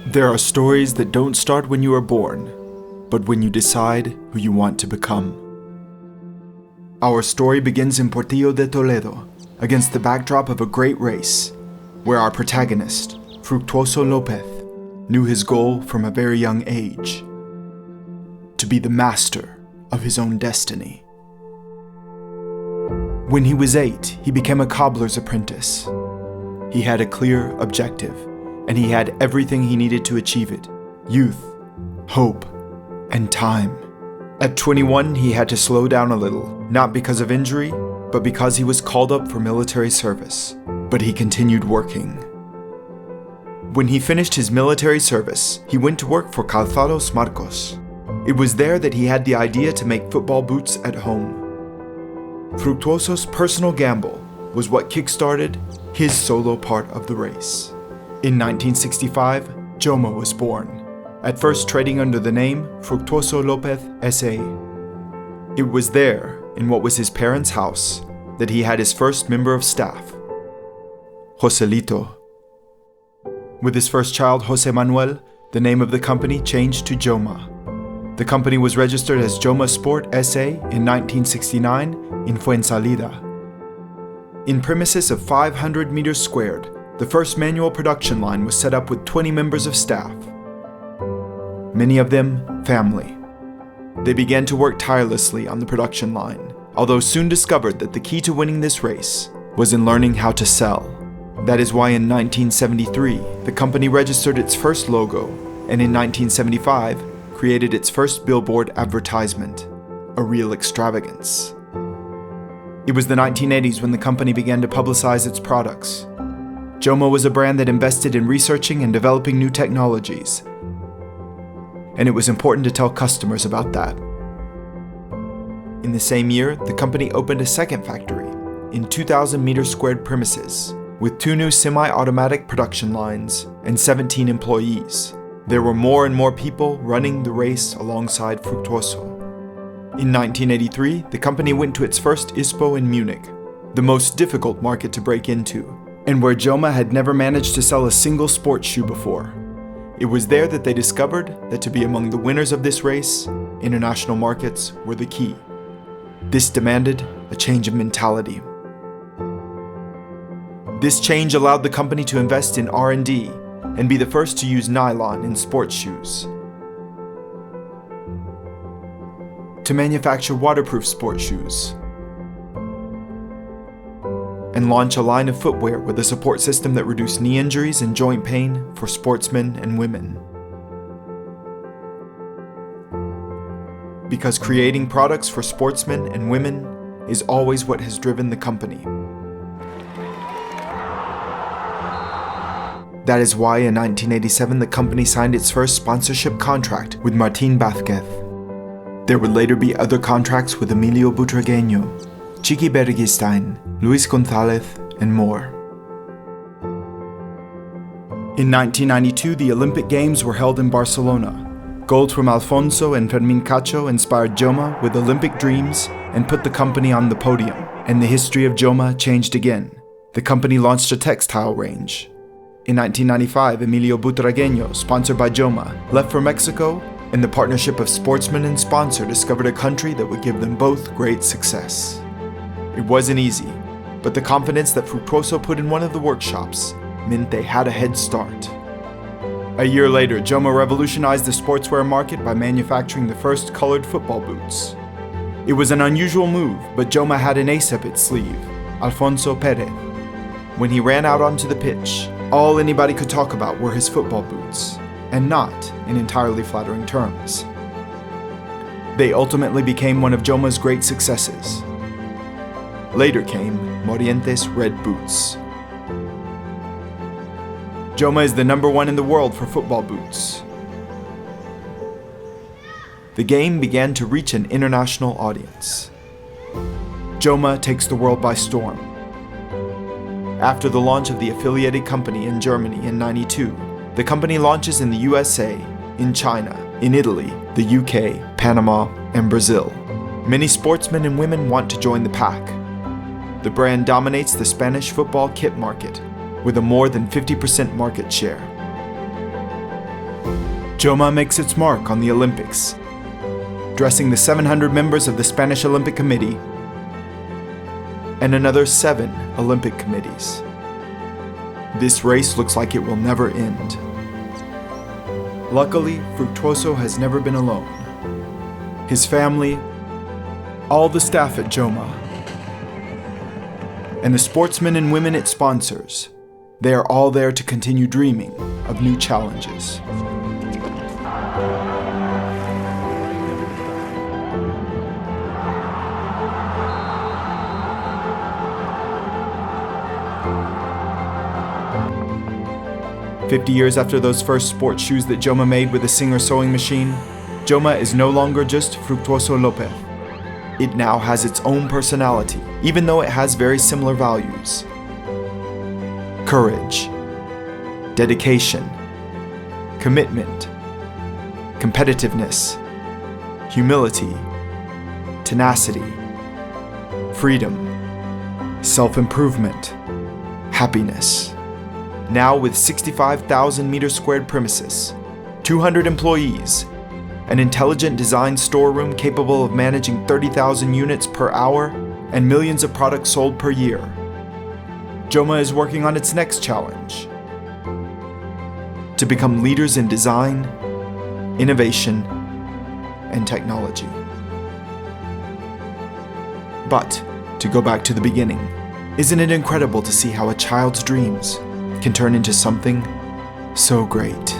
There are stories that don't start when you are born, but when you decide who you want to become. Our story begins in Portillo de Toledo, against the backdrop of a great race, where our protagonist, Fructuoso Lopez, knew his goal from a very young age: to be the master of his own destiny. When he was 8, he became a cobbler's apprentice. He had a clear objective, and he had everything he needed to achieve it: youth, hope, and time. At 21, he had to slow down a little, not because of injury, but because he was called up for military service. But he continued working. When he finished his military service, he went to work for Calzados Marcos. It was there that he had the idea to make football boots at home. Fructuoso's personal gamble was what kick-started his solo part of the race. In 1965, Joma was born, at first trading under the name Fructuoso Lopez S.A. It was there, in what was his parents' house, that he had his first member of staff, Joselito. With his first child, Jose Manuel, the name of the company changed to Joma. The company was registered as Joma Sport S.A. in 1969 in Fuensalida. In premises of 500 meters squared, the first manual production line was set up with 20 members of staff, many of them family. They began to work tirelessly on the production line, although soon discovered that the key to winning this race was in learning how to sell. That is why in 1973, the company registered its first logo, and in 1975, created its first billboard advertisement, a real extravagance. It was the 1980s when the company began to publicize its products. Joma was a brand that invested in researching and developing new technologies, and it was important to tell customers about that. In the same year, the company opened a second factory in 2,000 meters squared premises, with 2 new semi-automatic production lines and 17 employees. There were more and more people running the race alongside Fructuoso. In 1983, the company went to its first ISPO in Munich, the most difficult market to break into, and where Joma had never managed to sell a single sports shoe before. It was there that they discovered that to be among the winners of this race, international markets were the key. This demanded a change of mentality. This change allowed the company to invest in R&D and be the first to use nylon in sports shoes, to manufacture waterproof sports shoes, and launch a line of footwear with a support system that reduced knee injuries and joint pain for sportsmen and women. Because creating products for sportsmen and women is always what has driven the company. That is why in 1987 the company signed its first sponsorship contract with Martín Vázquez. There would later be other contracts with Emilio Butragueño, Chiqui Berguistein, Luis González, and more. In 1992, the Olympic Games were held in Barcelona. Gold from Alfonso and Fermín Cacho inspired Joma with Olympic dreams and put the company on the podium, and the history of Joma changed again. The company launched a textile range. In 1995, Emilio Butragueño, sponsored by Joma, left for Mexico, and the partnership of sportsman and sponsor discovered a country that would give them both great success. It wasn't easy, but the confidence that Fructuoso put in one of the workshops meant they had a head start. A year later, Joma revolutionized the sportswear market by manufacturing the first colored football boots. It was an unusual move, but Joma had an ace up its sleeve, Alfonso Pérez. When he ran out onto the pitch, all anybody could talk about were his football boots, and not in entirely flattering terms. They ultimately became one of Joma's great successes. Later came Morientes red boots. Joma is the #1 in the world for football boots. The game began to reach an international audience. Joma takes the world by storm. After the launch of the affiliated company in Germany in '92, the company launches in the USA, in China, in Italy, the UK, Panama, and Brazil. Many sportsmen and women want to join the pack. The brand dominates the Spanish football kit market with a more than 50% market share. Joma makes its mark on the Olympics, dressing the 700 members of the Spanish Olympic Committee and another 7 Olympic committees. This race looks like it will never end. Luckily, Fructuoso has never been alone. His family, all the staff at Joma, and the sportsmen and women it sponsors, they are all there to continue dreaming of new challenges. "50 years after those first sports shoes that Joma made with a Singer sewing machine, Joma is no longer just Fructuoso Lopez. It now has its own personality, even though it has very similar values. Courage, dedication, commitment, competitiveness, humility, tenacity, freedom, self-improvement, happiness. Now with 65,000 meters squared premises, 200 employees, an intelligent design storeroom capable of managing 30,000 units per hour, and millions of products sold per year, Joma is working on its next challenge: to become leaders in design, innovation, and technology. But, to go back to the beginning, isn't it incredible to see how a child's dreams can turn into something so great?